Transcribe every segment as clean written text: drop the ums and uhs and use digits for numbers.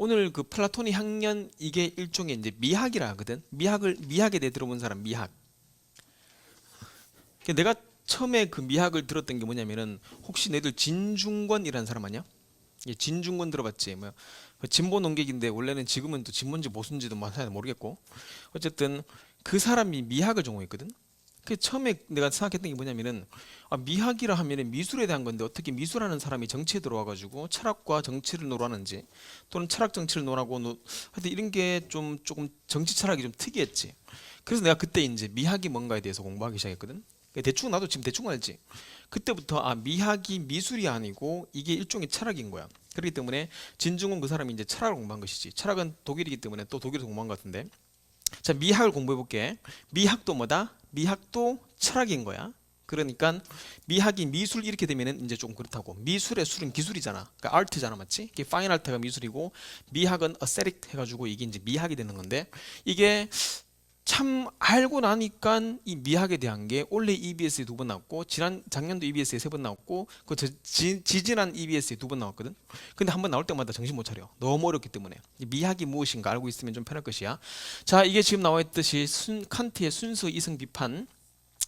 오늘 그 플라톤의 학년 이게 일종의 이제 미학이라 하거든. 미학에 대해 들어본 사람 미학. 내가 처음에 그 미학을 들었던 게 뭐냐면은 혹시 너희들 진중권이라는 사람 아니야? 예, 진중권 들어봤지? 뭐 진보 농객인데 원래는 지금은 또 진보인지 모순지도 잘 모르겠고 어쨌든 그 사람이 미학을 전공했거든. 그 처음에 내가 생각했던 게 뭐냐면은 미학이라 하면은 미술에 대한 건데 어떻게 미술하는 사람이 정치에 들어와가지고 철학과 정치를 논하는지 또는 철학 정치를 논하고 하여튼 이런 게 좀 조금 정치 철학이 좀 특이했지. 그래서 내가 그때 이제 미학이 뭔가에 대해서 공부하기 시작했거든. 대충 나도 지금 대충 알지. 그때부터 미학이 미술이 아니고 이게 일종의 철학인 거야. 그렇기 때문에 진중권 그 사람이 이제 철학을 공부한 것이지. 철학은 독일이기 때문에 또 독일에서 공부한 것 같은데. 자, 미학을 공부해 볼게. 미학도 뭐다? 미학도 철학인 거야. 그러니까 미학이 미술 이렇게 되면은 이제 좀 그렇다고. 미술의 술은 기술이잖아. 그러니까 아트잖아, 맞지? 이게 파인 아트가 미술이고 미학은 어세릭 해가지고 이게 이제 미학이 되는 건데 이게 참 알고 나니까 이 미학에 대한 게 올해 EBS에 2번 나왔고 작년도 EBS에 3번 나왔고 지지난 EBS에 2번 나왔거든. 근데 한 번 나올 때마다 정신 못 차려. 너무 어렵기 때문에. 미학이 무엇인가 알고 있으면 좀 편할 것이야. 자, 이게 지금 나와 있듯이 칸트의 순수 이성 비판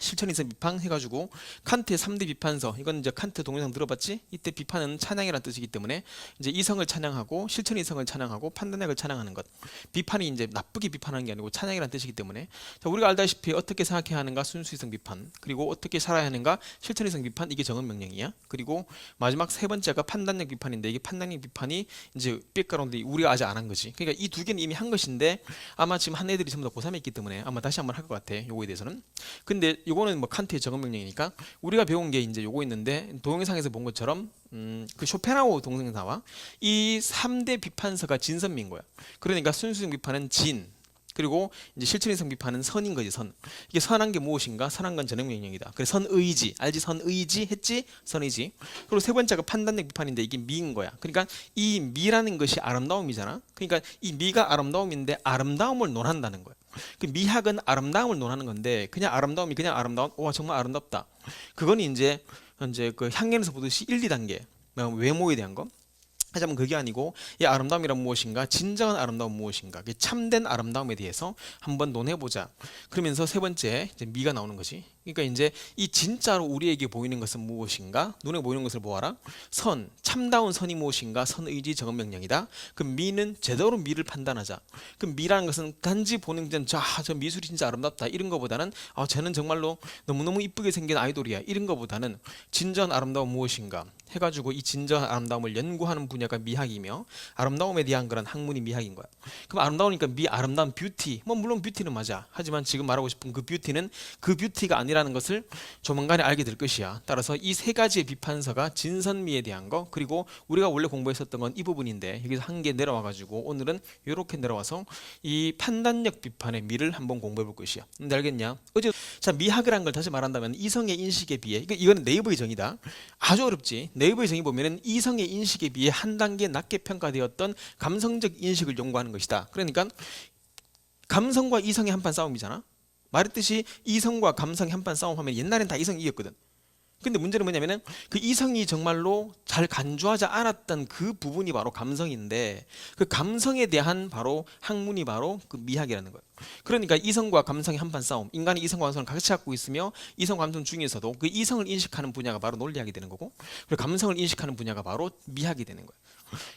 실천 이성 비판 해가지고 칸트의 3대 비판서, 이건 이제 칸트 동영상 들어봤지? 이때 비판은 찬양이라는 뜻이기 때문에 이제 이성을 찬양하고 실천 이성을 찬양하고 판단력을 찬양하는 것. 비판이 이제 나쁘게 비판하는 게 아니고 찬양이라는 뜻이기 때문에 자, 우리가 알다시피 어떻게 생각해야 하는가 순수 이성 비판, 그리고 어떻게 살아야 하는가 실천 이성 비판, 이게 정언 명령이야. 그리고 마지막 세 번째가 판단력 비판인데 이게 판단력 비판이 이제 백그라운드 우리가 아직 안 한 거지. 그러니까 이 두 개는 이미 한 것인데 아마 지금 한 애들이 전부 다 고3에 있기 때문에 아마 다시 한번 할 것 같아. 요거에 대해서는. 근데 요거는 뭐 칸트의 적응 명령이니까 우리가 배운 게 이제 요거 있는데 동영상에서 본 것처럼 그 쇼펜하우어 동영상 나와 이 3대 비판서가 진선미인 거야. 그러니까 순수성 비판은 진, 그리고 이제 실천이성 비판은 선인 거지. 선. 이게 선한 게 무엇인가? 선한 건 전형 명령이다. 그래서 선의지, 알지? 선의지 했지? 선의지. 그리고 세 번째가 판단력 비판인데 이게 미인 거야. 그러니까 이 미라는 것이 아름다움이잖아. 그러니까 이 미가 아름다움인데 아름다움을 논한다는 거야. 그 미학은 아름다움을 논하는 건데 그냥 아름다움이 그냥 아름다움, 와 정말 아름답다. 그건 이제 그 향연에서 보듯이 1, 2단계 외모에 대한 거. 하자면 그게 아니고 이 아름다움이란 무엇인가, 진정한 아름다움은 무엇인가, 참된 아름다움에 대해서 한번 논해보자. 그러면서 세 번째 이제 미가 나오는 거지. 그러니까 이제 이 진짜로 우리에게 보이는 것은 무엇인가, 눈에 보이는 것을 보아라. 선, 참다운 선이 무엇인가, 선의지 정언 명령이다. 그 미는 제대로 미를 판단하자. 그 미라는 것은 단지 보는 저 미술이 진짜 아름답다 이런 거보다는 쟤는 정말로 너무너무 이쁘게 생긴 아이돌이야 이런 거보다는 진정한 아름다움은 무엇인가 해가지고 이 진정한 아름다움을 연구하는 분야가 미학이며 아름다움에 대한 그런 학문이 미학인 거야. 그럼 아름다우니까 아름다운 뷰티, 뭐 물론 뷰티는 맞아. 하지만 지금 말하고 싶은 그 뷰티는 그 뷰티가 아니라는 것을 조만간에 알게 될 것이야. 따라서 이 세 가지의 비판서가 진선미에 대한 거, 그리고 우리가 원래 공부했었던 건 이 부분인데 여기서 한 개 내려와가지고 오늘은 이렇게 내려와서 이 판단력 비판의 미를 한번 공부해 볼 것이야. 근데 알겠냐? 자, 미학이라는 걸 다시 말한다면 이성의 인식에 비해, 이거는 네이버의 정의다. 아주 어렵지. 네이버의 정의 보면은 이성의 인식에 비해 한 단계 낮게 평가되었던 감성적 인식을 연구하는 것이다. 그러니까 감성과 이성의 한판 싸움이잖아. 말했듯이 이성과 감성의 한판 싸움하면 옛날엔 다 이성이 이겼거든. 근데 문제는 뭐냐면은 그 이성이 정말로 잘 간주하지 않았던 그 부분이 바로 감성인데 그 감성에 대한 바로 학문이 바로 그 미학이라는 거예요. 그러니까 이성과 감성의 한판 싸움, 인간이 이성과 감성을 같이 갖고 있으며 이성 감성 중에서도 그 이성을 인식하는 분야가 바로 논리학이 되는 거고, 그리고 감성을 인식하는 분야가 바로 미학이 되는 거예요.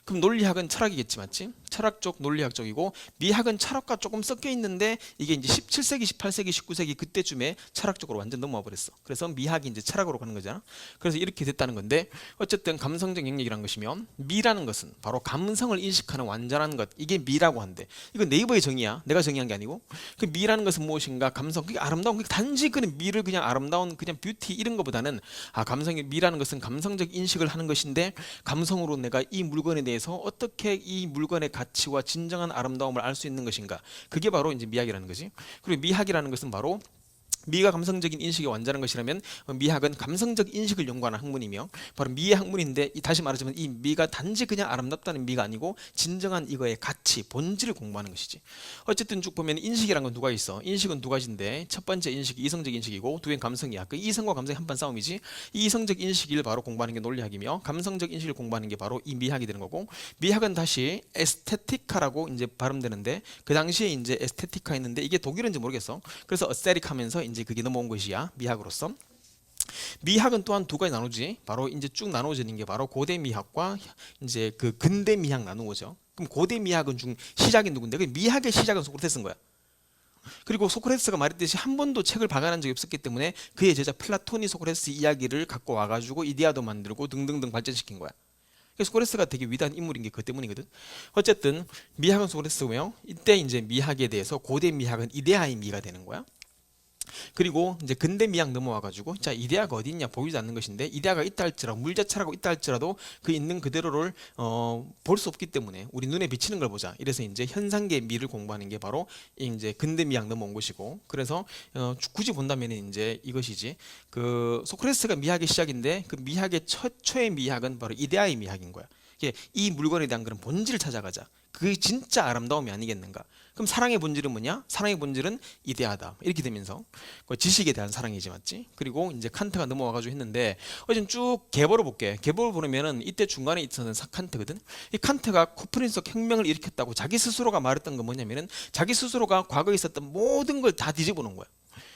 그럼 논리학은 철학이겠지, 맞지? 철학 쪽, 논리학 쪽이고, 미학은 철학과 조금 섞여 있는데 이게 이제 17세기, 18세기, 19세기 그때쯤에 철학 쪽으로 완전 넘어와 버렸어. 그래서 미학이 이제 철학으로 가는 거잖아. 그래서 이렇게 됐다는 건데, 어쨌든 감성적 영역이라는 것이면 미라는 것은 바로 감성을 인식하는 완전한 것, 이게 미라고 한대. 이건 네이버의 정의야. 내가 정의한 게 아니고. 그 미라는 것은 무엇인가? 감성, 그게 아름다운, 그게 단지 그냥 미를 그냥 아름다운 그냥 뷰티 이런 것보다는 감성의 미라는 것은 감성적 인식을 하는 것인데 감성으로 내가 이 물건에 대해서 어떻게 이 물건의 가치와 진정한 아름다움을 알 수 있는 것인가? 그게 바로 이제 미학이라는 거지. 그리고 미학이라는 것은 바로 미가 감성적인 인식이 완전한 것이라면 미학은 감성적 인식을 연구하는 학문이며 바로 미의 학문인데 다시 말하자면 이 미가 단지 그냥 아름답다는 미가 아니고 진정한 이거의 가치, 본질을 공부하는 것이지. 어쨌든 쭉 보면 인식이란 건 누가 있어? 인식은 두 가지인데 첫 번째 인식이 이성적 인식이고 두 번째는 감성이야. 그 이성과 감성의 한판 싸움이지. 이 이성적 인식을 바로 공부하는 게 논리학이며 감성적 인식을 공부하는 게 바로 이 미학이 되는 거고 미학은 다시 에스테티카라고 이제 발음되는데 그 당시에 이제 에스테티카 했는데 이게 독일어인지 모르겠어. 그래서 어세틱 하면서 이제 그게 넘어온 것이야. 미학으로서. 미학은 또한 두 가지 나누지. 바로 이제 쭉 나누어지는 게 바로 고대 미학과 이제 그 근대 미학 나누어져. 그럼 고대 미학은 중 시작이 누군데? 그 미학의 시작은 소크라테스인 거야. 그리고 소크라테스가 말했듯이 한 번도 책을 발간한 적이 없었기 때문에 그의 제자 플라톤이 소크라테스 이야기를 갖고 와가지고 이데아도 만들고 등등등 발전시킨 거야. 그래서 소크라테스가 되게 위대한 인물인 게 그것 때문이거든. 어쨌든 미학은 소크라테스고요. 이때 이제 미학에 대해서 고대 미학은 이데아의 미가 되는 거야. 그리고 이제 근대 미학 넘어와가지고 자 이데아가 어디 있냐 보이지 않는 것인데 이데아가 있다 할지라도 물 자체라고 있다 할지라도 그 있는 그대로를 볼 수 없기 때문에 우리 눈에 비치는 걸 보자. 이래서 이제 현상계 미를 공부하는 게 바로 이제 근대 미학 넘어온 것이고 그래서 굳이 본다면 이제 이것이지 그 소크라테스가 미학의 시작인데 그 미학의 최초의 미학은 바로 이데아의 미학인 거야. 이 물건에 대한 그런 본질을 찾아가자. 그게 진짜 아름다움이 아니겠는가? 그럼 사랑의 본질은 뭐냐? 사랑의 본질은 이데아다. 이렇게 되면서 그 지식에 대한 사랑이지 맞지? 그리고 이제 칸트가 넘어와가지고 했는데 어제 쭉 계보를 볼게. 계보를 보면은 이때 중간에 있었는 칸트거든. 이 칸트가 코프니스 혁명을 일으켰다고 자기 스스로가 말했던 건 뭐냐면은 자기 스스로가 과거에 있었던 모든 걸 다 뒤집어 놓은 거야.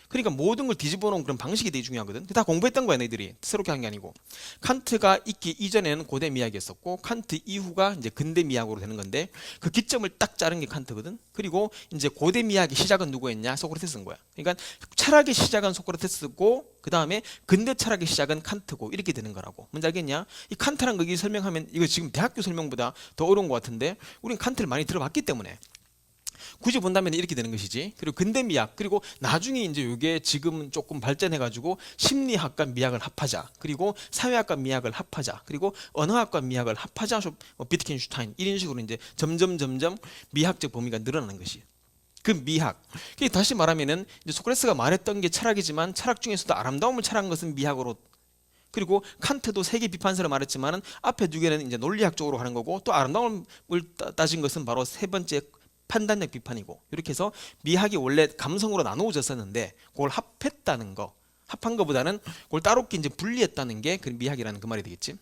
그러니까 모든 걸 뒤집어 놓은 그런 방식이 되게 중요하거든. 다 공부했던 거야, 너희들이. 새롭게 한 게 아니고. 칸트가 있기 이전에는 고대 미학이었었고 칸트 이후가 이제 근대 미학으로 되는 건데 그 기점을 딱 자른 게 칸트거든. 그리고 이제 고대 미학의 시작은 누구였냐? 소크라테스인 거야. 그러니까 철학의 시작은 소크라테스고 그다음에 근대 철학의 시작은 칸트고 이렇게 되는 거라고. 뭔지 알겠냐? 이 칸트란 거 여기 설명하면 이거 지금 대학교 설명보다 더 어려운 것 같은데 우린 칸트를 많이 들어봤기 때문에 굳이 본다면 이렇게 되는 것이지. 그리고 근대 미학 그리고 나중에 이제 이게 지금 조금 발전해가지고 심리학과 미학을 합하자. 그리고 사회학과 미학을 합하자. 그리고 언어학과 미학을 합하자. 비트겐슈타인 이런 식으로 이제 점점 미학적 범위가 늘어나는 것이. 그 미학. 다시 말하면은 이제 소크라테스가 말했던 게 철학이지만 철학 중에서도 아름다움을 철학한 것은 미학으로. 그리고 칸트도 세계 비판서를 말했지만은 앞에 두 개는 이제 논리학적으로 하는 거고 또 아름다움을 따진 것은 바로 세 번째 판단력 비판이고 이렇게 해서 미학이 원래 감성으로 나누어졌었는데 그걸 합했다는 거 합한 것보다는 그걸 따롭게 이제 분리했다는 게 그 미학이라는 그 말이 되겠지.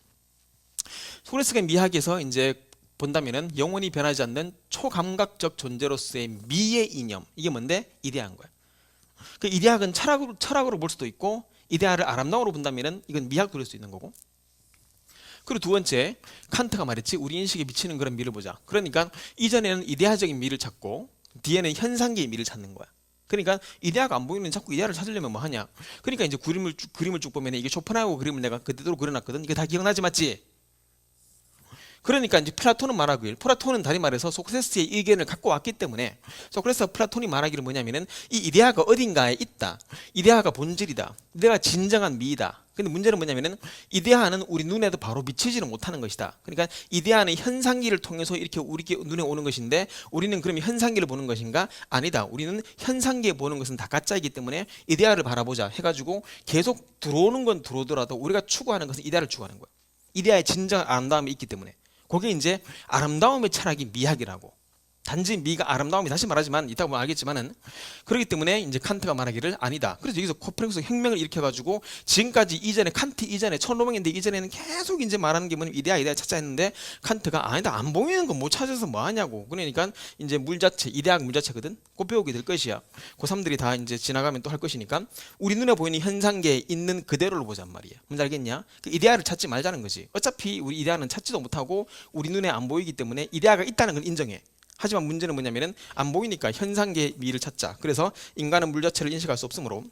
소크라테스가 미학에서 이제 본다면은 영원히 변하지 않는 초감각적 존재로서의 미의 이념 이게 뭔데 이데아인 거야. 그 이데아는 철학으로 볼 수도 있고 이데아를 아름다움으로 본다면은 이건 미학도 볼 수 있는 거고. 그리고 두 번째 칸트가 말했지 우리 인식에 미치는 그런 미를 보자. 그러니까 이전에는 이데아적인 미를 찾고 뒤에는 현상계의 미를 찾는 거야. 그러니까 이데아가 안 보이면 자꾸 이데아를 찾으려면 뭐 하냐. 그러니까 이제 그림을 쭉 보면 이게 쇼펜하우어 그림을 내가 그대로 그려놨거든. 이게 다 기억나지 맞지? 그러니까 이제 플라톤은 말하길 플라톤은 다시 말해서 소크라테스의 의견을 갖고 왔기 때문에 소크라테스와 플라톤이 말하기를 뭐냐면은 이 이데아가 어딘가에 있다. 이데아가 본질이다. 이데아가 진정한 미이다. 근데 문제는 뭐냐면은 이데아는 우리 눈에도 바로 비치지를 못하는 것이다. 그러니까 이데아는 현상기를 통해서 이렇게 우리 눈에 오는 것인데 우리는 그러면 현상기를 보는 것인가? 아니다. 우리는 현상기에 보는 것은 다 가짜이기 때문에 이데아를 바라보자 해가지고 계속 들어오는 건 들어오더라도 우리가 추구하는 것은 이데아를 추구하는 거야. 이데아의 진정한 아름다움이 있기 때문에. 그게 이제 아름다움의 철학이 미학이라고. 단지 미가 아름다움이 다시 말하지만 이따 보면 알겠지만은 그렇기 때문에 이제 칸트가 말하기를 아니다. 그래서 여기서 코페르니쿠스 혁명을 일으켜가지고 지금까지 이전에 칸트 이전에 1500년대 이전에는 계속 이제 말하는 게 뭐냐면 이데아 찾자 했는데 칸트가 아니다 안 보이는 거 못 찾아서 뭐 하냐고. 그러니까 이제 물 자체 이데아가 물 자체거든. 꼭 배우게 될 것이야. 고3들이 다 이제 지나가면 또 할 것이니까 우리 눈에 보이는 현상계에 있는 그대로를 보잔 말이야. 뭔지 알겠냐? 그 이데아를 찾지 말자는 거지. 어차피 우리 이데아는 찾지도 못하고 우리 눈에 안 보이기 때문에 이데아가 있다는 걸 인정해. 하지만 문제는 뭐냐면은 안 보이니까 현상계의 미를 찾자. 그래서 인간은 물 자체를 인식할 수 없으므로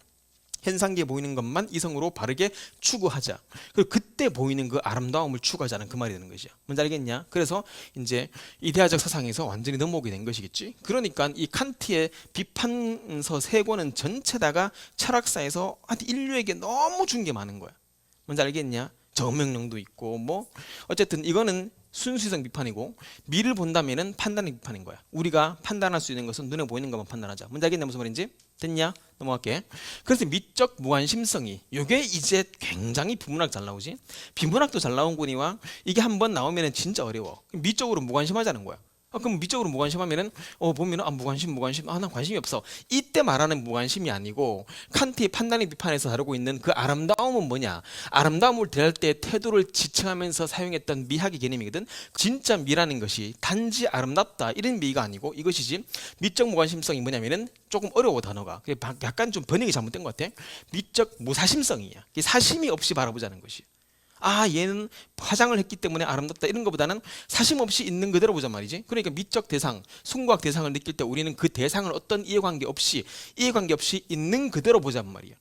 현상계에 보이는 것만 이성으로 바르게 추구하자. 그리고 그때 보이는 그 아름다움을 추구하자는 그 말이 되는 것이야. 뭔지 알겠냐? 그래서 이제 이데아적 사상에서 완전히 넘어오게 된 것이겠지. 그러니까 이 칸트의 비판서 세 권은 전체다가 철학사에서 인류에게 너무 준 게 많은 거야. 뭔지 알겠냐? 정명령도 있고 뭐 어쨌든 이거는 순수성 비판이고, 미를 본다면은 판단의 비판인 거야. 우리가 판단할 수 있는 것은 눈에 보이는 것만 판단하자. 뭔지 알겠냐 무슨 말인지? 됐냐? 넘어갈게. 그래서 미적 무관심성이 요게 이제 굉장히 비문학 잘 나오지. 비문학도 잘 나온 거니와 이게 한번 나오면은 진짜 어려워. 미적으로 무관심하자는 거야. 그럼 미적으로 무관심하면은 보면은 무관심 난 관심이 없어. 이때 말하는 무관심이 아니고 칸트의 판단의 비판에서 다루고 있는 그 아름다움은 뭐냐? 아름다움을 대할 때 태도를 지칭하면서 사용했던 미학의 개념이거든. 진짜 미라는 것이 단지 아름답다 이런 미가 아니고 이것이지. 미적 무관심성이 뭐냐면은 조금 어려워 단어가. 약간 좀 번역이 잘못된 것 같아. 미적 무사심성이야. 사심이 없이 바라보자는 것이. 얘는 화장을 했기 때문에 아름답다 이런 것보다는 사심 없이 있는 그대로 보자 말이지. 그러니까 미적 대상, 순각 대상을 느낄 때 우리는 그 대상을 어떤 이해관계 없이 있는 그대로 보자 말이야.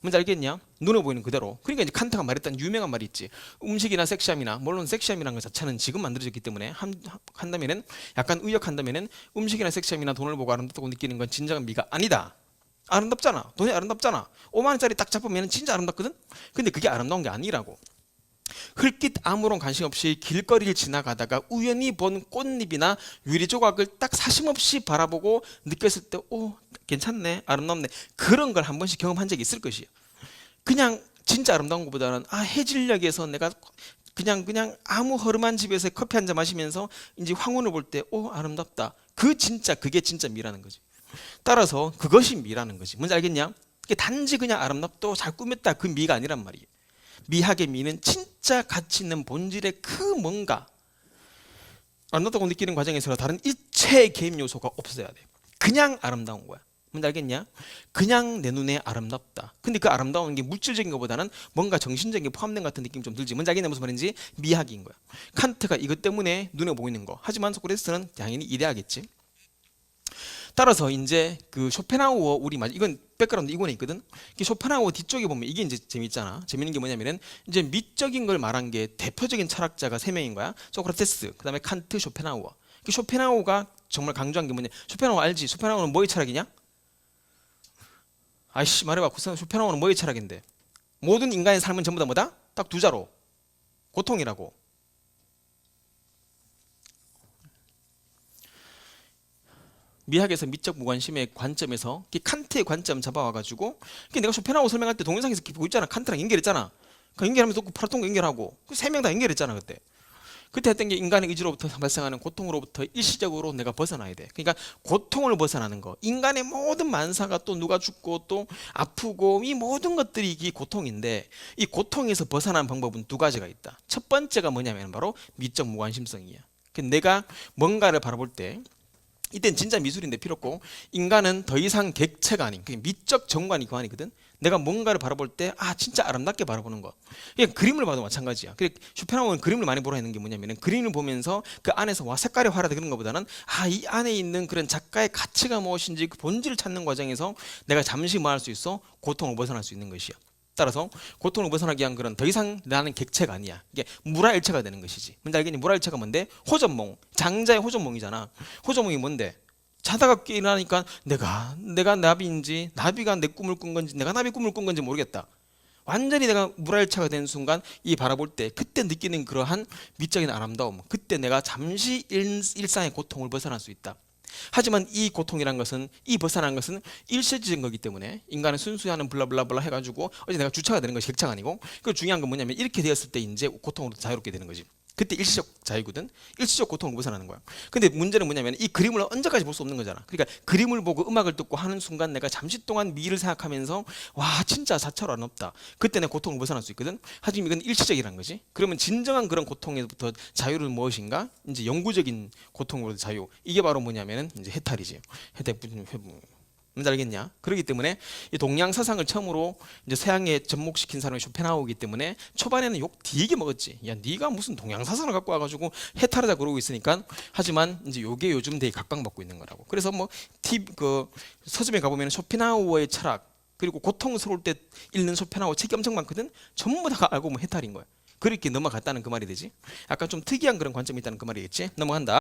뭔지 알겠냐? 눈에 보이는 그대로. 그러니까 이제 칸트가 말했던 유명한 말이 있지. 음식이나 섹시함이나, 물론 섹시함이라는 것 자체는 지금 만들어졌기 때문에 한다면은 약간 의역한다면은 음식이나 섹시함이나 돈을 보고 아름답다고 느끼는 건 진정한 미가 아니다. 아름답잖아. 돈이 아름답잖아. 5만 원짜리 딱 잡으면 진짜 아름답거든. 근데 그게 아름다운 게 아니라고. 흙깃 아무런 관심 없이 길거리를 지나가다가 우연히 본 꽃잎이나 유리 조각을 딱 사심없이 바라보고 느꼈을 때 괜찮네, 아름답네, 그런 걸 한 번씩 경험한 적이 있을 것이에요. 그냥 진짜 아름다운 것보다는 해질녘에서 내가 그냥 아무 허름한 집에서 커피 한 잔 마시면서 이제 황혼을 볼 때 아름답다. 그게 진짜 미라는 거지. 따라서 그것이 미라는 거지. 뭔지 알겠냐? 단지 그냥 아름답고 잘 꾸몄다 그 미가 아니란 말이에요. 미학의 미는 진짜 가치 있는 본질의 그 뭔가 아름답다고 느끼는 과정에서 다른 일체의 개입 요소가 없어야 돼. 그냥 아름다운 거야. 뭔지 알겠냐? 그냥 내 눈에 아름답다. 근데 그 아름다운 게 물질적인 것보다는 뭔가 정신적인 게 포함된 것 같은 느낌이 좀 들지. 뭔지 알겠냐 무슨 말인지? 미학인 거야. 칸트가 이것 때문에 눈에 보이는 거. 하지만 소크라테스는 당연히 이래야겠지. 따라서 이제 그 쇼펜하우어 이건 백그라운드 이권에 있거든. 쇼펜하우어 뒤쪽에 보면 이게 이제 재밌잖아. 재밌는 게 뭐냐면은 이제 미적인 걸 말한 게 대표적인 철학자가 3명인 거야. 소크라테스, 그다음에 칸트, 쇼펜하우어. 쇼펜하우어가 정말 강조한 게 뭐냐? 쇼펜하우어 알지? 쇼펜하우어는 뭐의 철학이냐? 말해봐. 쇼펜하우어는 뭐의 철학인데? 모든 인간의 삶은 전부 다 뭐다? 딱 두 자로. 고통이라고. 미학에서 미적 무관심의 관점에서 칸트의 관점 잡아와가지고 내가 쇼펜하우어 설명할 때 동영상에서 보고 있잖아. 칸트랑 연결했잖아. 그 연결하면서 플라톤과 연결하고 그 3명 다 연결했잖아. 그때 했던 게 인간의 의지로부터 발생하는 고통으로부터 일시적으로 내가 벗어나야 돼. 그러니까 고통을 벗어나는 거. 인간의 모든 만사가 또 누가 죽고 또 아프고 이 모든 것들이 이 고통인데 이 고통에서 벗어나는 방법은 2가지가 있다. 첫 번째가 뭐냐면 바로 미적 무관심성이야. 내가 뭔가를 바라볼 때 이땐 진짜 미술인데 필요 없고 인간은 더 이상 객체가 아닌 미적 정관이 관이거든. 내가 뭔가를 바라볼 때 진짜 아름답게 바라보는 거. 그림을 봐도 마찬가지야. 쇼펜하우어는 그림을 많이 보라 했는 게 뭐냐면은 그림을 보면서 그 안에서 색깔이 화려하다 그런 것보다는 이 안에 있는 그런 작가의 가치가 무엇인지 그 본질을 찾는 과정에서 내가 잠시 뭐 할 수 있어? 고통을 벗어날 수 있는 것이야. 따라서 고통을 벗어나기 위한 그런 더 이상 나는 객체가 아니야. 이게 무라일체가 되는 것이지. 뭔지 알겠니? 무라일체가 뭔데? 호전몽. 장자의 호전몽이잖아. 호전몽이 뭔데? 자다가 깨어나니까 내가 나비인지 나비가 내 꿈을 꾼 건지 내가 나비 꿈을 꾼 건지 모르겠다. 완전히 내가 무라일체가 된 순간 이 바라볼 때 그때 느끼는 그러한 미적인 아름다움, 그때 내가 잠시 일상의 고통을 벗어날 수 있다. 하지만 이 고통이란 것은 이 벗어나는 것은 일시적인 거기 때문에 인간은 순수히 하는 블라블라블라 해가지고 어제 내가 주체가 되는 것이 객체가 아니고 그 중요한 건 뭐냐면 이렇게 되었을 때 이제 고통으로 자유롭게 되는 거지. 그때 일시적 자유거든. 일시적 고통을 벗어나는 거야. 근데 문제는 뭐냐면 이 그림을 언제까지 볼 수 없는 거잖아. 그러니까 그림을 보고 음악을 듣고 하는 순간 내가 잠시 동안 미를 생각하면서 와 진짜 사차로 안 없다. 그때 내 고통을 벗어날 수 있거든. 하지만 이건 일시적이라는 거지. 그러면 진정한 그런 고통에서부터 자유는 무엇인가? 이제 영구적인 고통으로부터 자유. 이게 바로 뭐냐면은 이제 해탈이지. 해탈 뭔지 알겠냐? 그렇기 때문에 이 동양 사상을 처음으로 이제 서양에 접목시킨 사람이 쇼펜하우어이기 때문에 초반에는 욕 되게 먹었지. 야, 네가 무슨 동양 사상을 갖고 와가지고 해탈하자 그러고 있으니까. 하지만 이제 요게 요즘 되게 각광받고 있는 거라고. 그래서 서점에 가보면 쇼펜하우어의 철학 그리고 고통스러울 때 읽는 쇼펜하우어 책이 엄청 많거든. 전부 다 알고 해탈인 거야. 그렇게 넘어갔다는 그 말이 되지. 약간 좀 특이한 그런 관점이 있다는 그 말이겠지. 넘어간다.